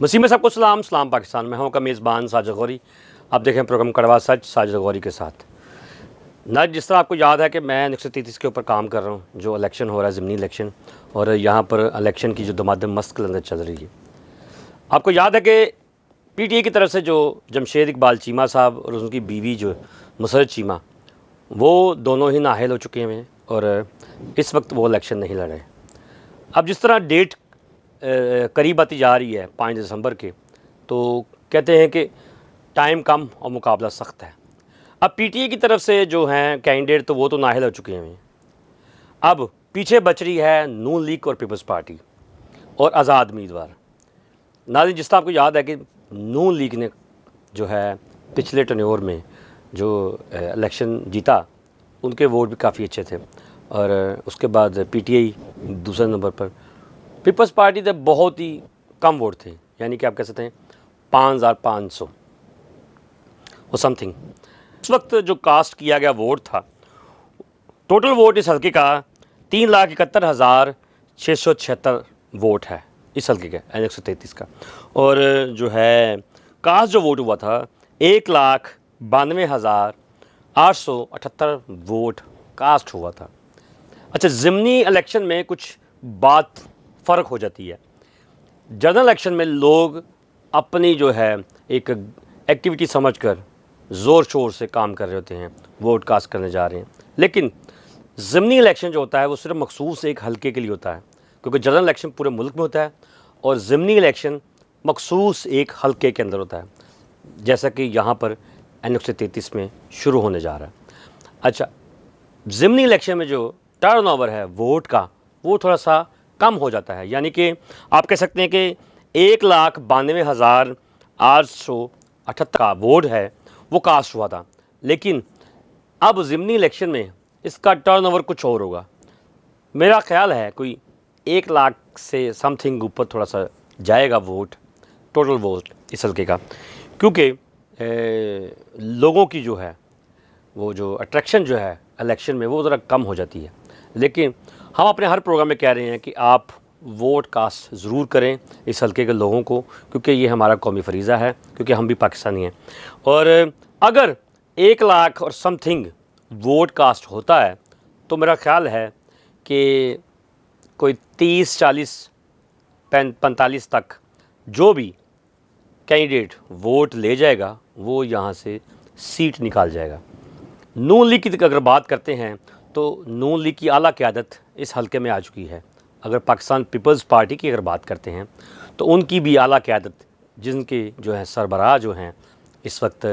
मुसीम सबको सलाम सलाम पाकिस्तान में हूँ का मेज़बान साजिद गौरी। आप देखें प्रोग्राम कड़वा सच साजिद गौरी के साथ। ना जिस तरह आपको याद है कि मैं 133 के ऊपर काम कर रहा हूँ, जो इलेक्शन हो रहा है ज़मीनी इलेक्शन, और यहाँ पर इलेक्शन की जो दमादम मस्त कलंदर चल रही है। आपको याद है कि PTI की तरफ से जो जमशेद इकबाल चीमा साहब और उनकी बीवी जो मुसरत चीमा, वो दोनों ही नाअहल हो चुके हैं और इस वक्त वो इलेक्शन नहीं लड़ रहे। अब जिस तरह डेट करीब आती जा रही है 5 दिसंबर के, तो कहते हैं कि टाइम कम और मुकाबला सख्त है। अब PTI की तरफ से जो हैं कैंडिडेट, तो वो तो नाअहल हो चुके हैं। अब पीछे बच रही है नून लीग और पीपल्स पार्टी और आज़ाद उम्मीदवार। नाज़रीन, जिस तरह आपको याद है कि नून लीग ने जो है पिछले टर्न्योवर में जो इलेक्शन जीता, उनके वोट भी काफ़ी अच्छे थे, और उसके बाद PTI दूसरे नंबर पर। पीपल्स पार्टी के बहुत ही कम वोट थे, यानी कि आप कह सकते हैं 5500 और समथिंग। इस वक्त जो कास्ट किया गया वोट था, टोटल वोट इस हल्के का 3,71,676 वोट है इस हल्के का, 133 का। और जो है कास्ट जो वोट हुआ था 1,92,878 वोट कास्ट हुआ था। अच्छा, ज़िमनी इलेक्शन में कुछ बात फ़र्क हो जाती है। जनरल इलेक्शन में लोग अपनी जो है एक एक्टिविटी समझकर ज़ोर शोर से काम कर रहे होते हैं, वोट कास्ट करने जा रहे हैं। लेकिन ज़िमनी इलेक्शन जो होता है वो सिर्फ मखसूस एक हल्के के लिए होता है, क्योंकि जनरल इलेक्शन पूरे मुल्क में होता है और ज़िमनी इलेक्शन मखसूस एक हल्के के अंदर होता है, जैसा कि यहाँ पर N133 में शुरू होने जा रहा है। अच्छा, ज़िमनी इलेक्शन में जो टर्नओवर है वोट का, वो थोड़ा सा कम हो जाता है, यानी कि आप कह सकते हैं कि 1,92,878 का वोट है वो कास्ट हुआ था। लेकिन अब ज़िमनी इलेक्शन में इसका टर्नओवर कुछ और होगा। मेरा ख्याल है कोई 1 लाख से समथिंग ऊपर थोड़ा सा जाएगा वोट, टोटल वोट इस हल्के का, क्योंकि लोगों की जो है वो जो अट्रैक्शन जो है इलेक्शन में वो ज़रा कम हो जाती है। लेकिन हम अपने हर प्रोग्राम में कह रहे हैं कि आप वोट कास्ट ज़रूर करें इस हल्के के लोगों को, क्योंकि ये हमारा कौमी फरीज़ा है, क्योंकि हम भी पाकिस्तानी हैं। और अगर 1 लाख और समथिंग वोट कास्ट होता है तो मेरा ख्याल है कि कोई 30-40-45 तक जो भी कैंडिडेट वोट ले जाएगा वो यहाँ से सीट निकाल जाएगा। नून लीग की अगर बात करते हैं तो नून लीग की आला क़यादत इस हल्के में आ चुकी है। अगर पाकिस्तान पीपल्स पार्टी की अगर बात करते हैं तो उनकी भी आला क़यादत, जिनके जो है सरबराह जो हैं इस वक्त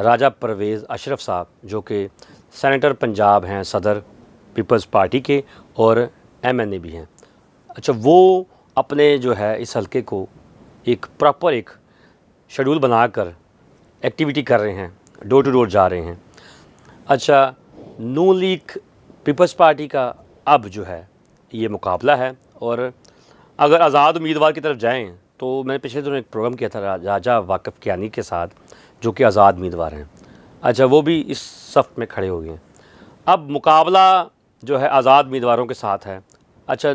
राजा परवेज़ अशरफ साहब, जो कि सेनेटर पंजाब हैं, सदर पीपल्स पार्टी के, और MNA भी हैं। अच्छा, वो अपने जो है इस हल्के को एक प्रॉपर एक शेड्यूल बनाकर एक्टिविटी कर रहे हैं, डोर टू डोर जा रहे हैं। अच्छा, नून लीग पीपल्स पार्टी का अब जो है ये मुकाबला है, और अगर आज़ाद उम्मीदवार की तरफ जाएं तो मैंने पिछले दिनों एक प्रोग्राम किया था राजा वाक़िफ़ कियानी के साथ, जो कि आज़ाद उम्मीदवार हैं। अच्छा, वो भी इस सफ़ में खड़े हो गए हैं। अब मुकाबला जो है आज़ाद उम्मीदवारों के साथ है। अच्छा,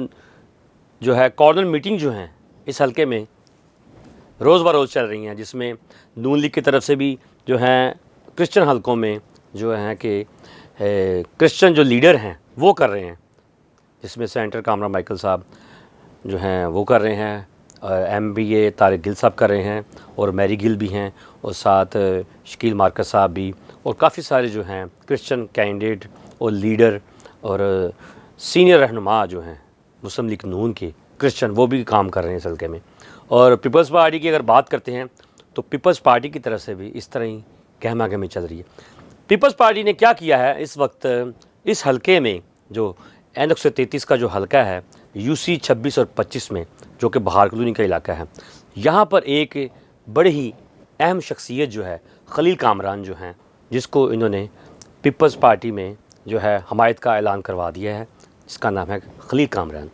जो है कॉर्नर मीटिंग जो हैं इस हल्के में रोज़ ब रोज़ चल रही हैं, जिसमें नून लीग की तरफ से भी जो हैं क्रिश्चियन हल्कों में जो हैं कि क्रिश्चियन जो लीडर हैं वो कर रहे हैं, जिसमें सेनेटर कामरान माइकल साहब जो हैं वो कर रहे हैं, MBA तारिक गिल साहब कर रहे हैं, और मैरी गिल भी हैं, और साथ शकील मार्कस साहब भी, और काफ़ी सारे जो हैं क्रिश्चियन कैंडिडेट और लीडर और सीनियर रहनुमा जो हैं मुस्लिम लीग नून के क्रिश्चियन, वो भी काम कर रहे हैं इस हल्के में। और पीपल्स पार्टी की अगर बात करते हैं तो पीपल्स पार्टी की तरफ से भी इस तरह ही गहमा गहमी चल रही है। पीपल्स पार्टी ने क्या किया है इस वक्त इस हल्के में, जो N133 का जो हल्का है UC 26 और 25 में, जो कि बहार कॉलोनी का इलाका है, यहाँ पर एक बड़ी ही अहम शख्सियत जो है खलील कामरान जो हैं, जिसको इन्होंने पीपल्स पार्टी में जो है हमायत का ऐलान करवा दिया है, जिसका नाम है खलील कामरान।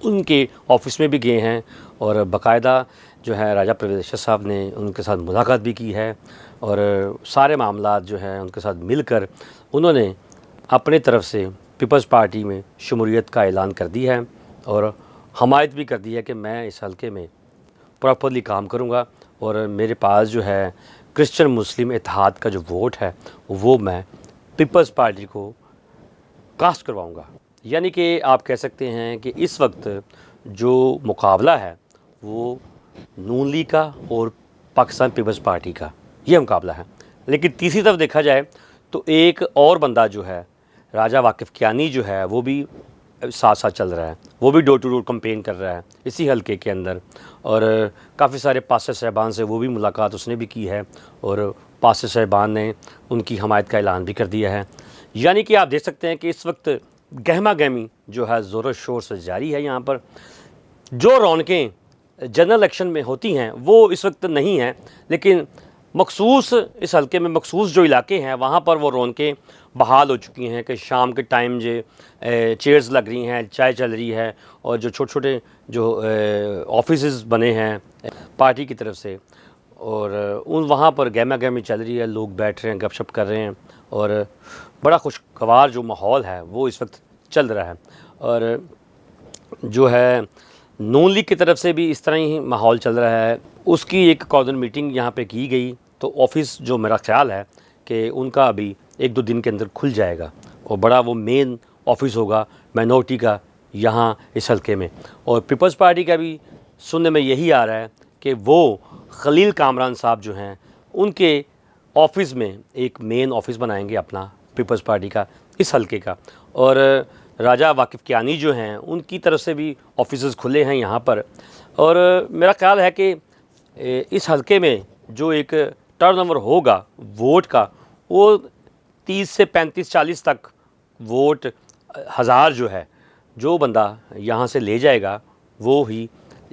उनके ऑफिस में भी गए हैं और बाकायदा जो है राजा परवेज़ अशरफ साहब ने उनके साथ मुलाकात भी की है, और सारे मामलात जो हैं उनके साथ मिलकर उन्होंने अपने तरफ से पीपल्स पार्टी में शमूलियत का ऐलान कर दी है, और हमायत भी कर दी है कि मैं इस हल्के में प्रॉपरली काम करूँगा और मेरे पास जो है क्रिश्चियन मुस्लिम इत्तेहाद का जो वोट है वो मैं पीपल्स पार्टी को कास्ट करवाऊँगा। यानी कि आप कह सकते हैं कि इस वक्त जो मुकाबला है वो नून लीग का और पाकिस्तान पीपल्स पार्टी का ये मुकाबला है। लेकिन तीसरी तरफ देखा जाए तो एक और बंदा जो है राजा वाकिफ़ कियानी जो है वो भी साथ साथ चल रहा है, वो भी डोर टू डोर कैंपेन कर रहा है इसी हलके के अंदर और काफ़ी सारे पास्टर साहिबान से वो भी मुलाकात उसने भी की है और पास्टर साहिबान ने उनकी हमायत का ऐलान भी कर दिया है। यानी कि आप देख सकते हैं कि इस वक्त गहमा गहमी जो है ज़ोर शोर से जारी है। यहाँ पर जो रौनकें जनरल इलेक्शन में होती हैं वो इस वक्त नहीं हैं, लेकिन मखसूस इस हलके में मखसूस जो इलाके हैं वहाँ पर वो रौनकें बहाल हो चुकी हैं कि शाम के टाइम जो चेयर्स लग रही हैं, चाय चल रही है और जो छोटे छोटे जो ऑफिस बने हैं पार्टी की तरफ से और उन वहाँ पर गहमा गहमी चल रही है, लोग बैठ रहे हैं, गपशप कर रहे हैं और बड़ा खुशगवार जो माहौल है वो इस वक्त चल रहा है। और जो है नून लीग की तरफ से भी इस तरह ही माहौल चल रहा है। उसकी एक कॉर्डन मीटिंग यहाँ पे की गई तो ऑफ़िस जो मेरा ख्याल है कि उनका अभी 1-2 दिन के अंदर खुल जाएगा और बड़ा वो मेन ऑफिस होगा माइनॉरिटी का यहाँ इस हलके में। और पीपल्स पार्टी का भी सुनने में यही आ रहा है कि वो खलील कामरान साहब जो हैं उनके ऑफिस में एक मेन ऑफिस बनाएंगे अपना पीपल्स पार्टी का इस हलके का। और राजा वाकिफ़ कियानी जो हैं उनकी तरफ से भी ऑफिसेज़ खुले हैं यहाँ पर। और मेरा ख्याल है कि इस हलके में जो एक टर्नओवर होगा वोट का वो 30 से 35-40 तक वोट हज़ार जो है जो बंदा यहाँ से ले जाएगा वो ही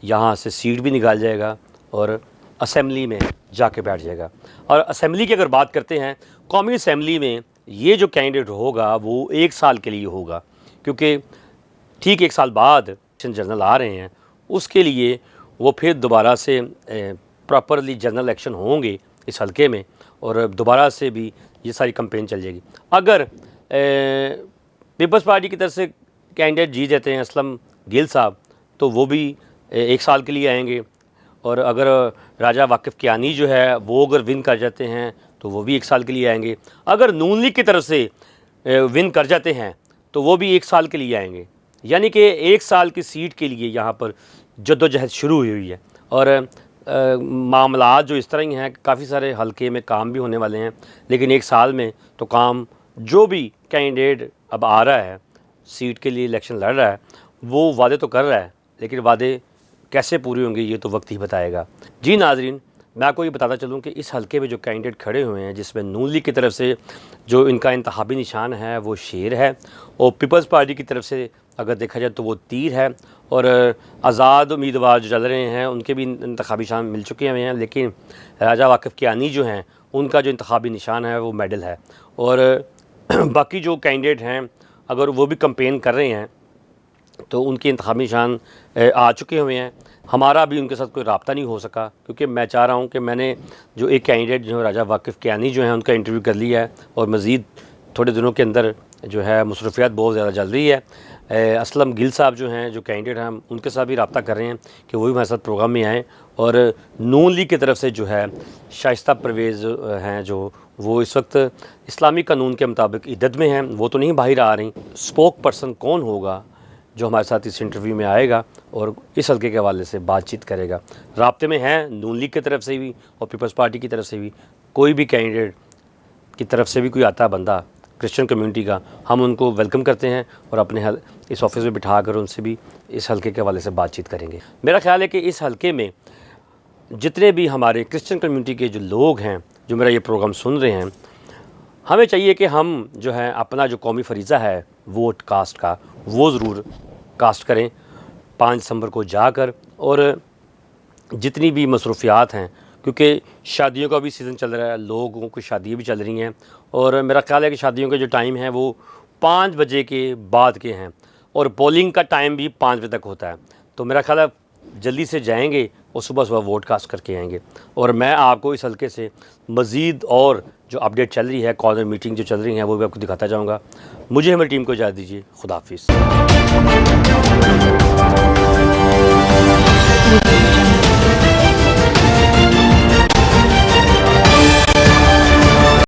यहाँ से सीट भी निकाल जाएगा और असेंबली में जाके बैठ जाएगा। और असेंबली की अगर बात करते हैं, कौमी असेंबली में ये जो कैंडिडेट होगा वो 1 साल के लिए होगा, क्योंकि ठीक 1 साल बाद जनरल आ रहे हैं, उसके लिए वो फिर दोबारा से प्रॉपरली जनरल इलेक्शन होंगे इस हलके में और दोबारा से भी ये सारी कैंपेन चल जाएगी। अगर पीपल्स पार्टी की तरफ से कैंडिडेट जीत जाते हैं असलम गिल साहब तो वो भी 1 साल के लिए आएंगे और अगर राजा वाकिफ़ कियानी जो है वो अगर विन कर जाते हैं तो वो भी 1 साल के लिए आएंगे। अगर नून लीग की तरफ से विन कर जाते हैं तो वो भी 1 साल के लिए आएंगे। यानी कि 1 साल की सीट के लिए यहाँ पर जद्दोजहद शुरू हुई है और मामलात जो इस तरह ही हैं, काफ़ी सारे हलके में काम भी होने वाले हैं, लेकिन 1 साल में तो काम जो भी कैंडिडेट अब आ रहा है सीट के लिए इलेक्शन लड़ रहा है वो वादे तो कर रहा है, लेकिन वादे कैसे पूरे होंगे ये तो वक्त ही बताएगा। जी नाजरीन, मैं आपको ये बताता चलूँ कि इस हलके में जो कैंडिडेट खड़े हुए हैं जिसमें नून लीग की तरफ से जो इनका इंतखाबी निशान है वो शेर है और पीपल्स पार्टी की तरफ से अगर देखा जाए तो वो तीर है और आज़ाद उम्मीदवार जो चल रहे हैं उनके भी इंतखाबी निशान मिल चुके हुए हैं, लेकिन राजा वाकिफ़ कियानी जो हैं उनका जो इंतखाबी निशान है वो मेडल है। और बाकी जो कैंडिडेट हैं अगर वो भी कैंपेन कर रहे हैं तो उनके इंतखाबी निशान आ चुके हुए हैं। हमारा भी उनके साथ कोई रब्ता नहीं हो सका क्योंकि मैं चाह रहा हूँ कि मैंने जो एक कैंडिडेट जो राजा वाकिफ़ कियानी जो हैं उनका इंटरव्यू कर लिया है और मज़ीद थोड़े दिनों के अंदर जो है मसरूफियात बहुत ज़्यादा चल रही है। असलम गिल साहब जो हैं जो कैंडिडेट हैं उनके साथ भी रब्ता कर रहे हैं कि वो भी हमारे साथ प्रोग्राम में आएँ। और नून लीग की तरफ से जो है शाइस्ता परवेज़ हैं जो वो इस वक्त इस्लामी कानून के मुताबिक इद्दत में हैं, वो तो नहीं बाहर आ रही। स्पोक पर्सन कौन होगा जो हमारे साथ इस इंटरव्यू में आएगा और इस हल्के के हवाले से बातचीत करेगा। राब्ते में हैं नून लीग की तरफ से भी और पीपल्स पार्टी की तरफ से भी, कोई भी कैंडिडेट की तरफ से भी कोई आता बंदा क्रिश्चियन कम्युनिटी का, हम उनको वेलकम करते हैं और अपने इस ऑफिस में बिठा कर उनसे भी इस हल्के के हवाले से बातचीत करेंगे। मेरा ख्याल है कि इस हल्के में जितने भी हमारे क्रिश्चियन कम्युनिटी के जो लोग हैं जो मेरा ये प्रोग्राम सुन रहे हैं, हमें चाहिए कि हम जो है अपना जो कौमी फरीज़ा है वोट कास्ट का वो ज़रूर कास्ट करें 5 दिसंबर को जाकर। और जितनी भी मसरूफियात हैं, क्योंकि शादियों का भी सीज़न चल रहा है, लोगों की शादियाँ भी चल रही हैं और मेरा ख्याल है कि शादियों के जो टाइम है वो 5 बजे के बाद के हैं और पोलिंग का टाइम भी 5 बजे तक होता है। तो मेरा ख्याल है जल्दी से जाएंगे और सुबह सुबह वोट कास्ट करके आएंगे। और मैं आपको इस हल्के से मज़ीद और जो अपडेट चल रही है, कॉर्नर मीटिंग जो चल रही है वो भी आपको दिखाता जाऊँगा। मुझे हमारी टीम को इजाज़त दीजिए। खुदा हाफिज़।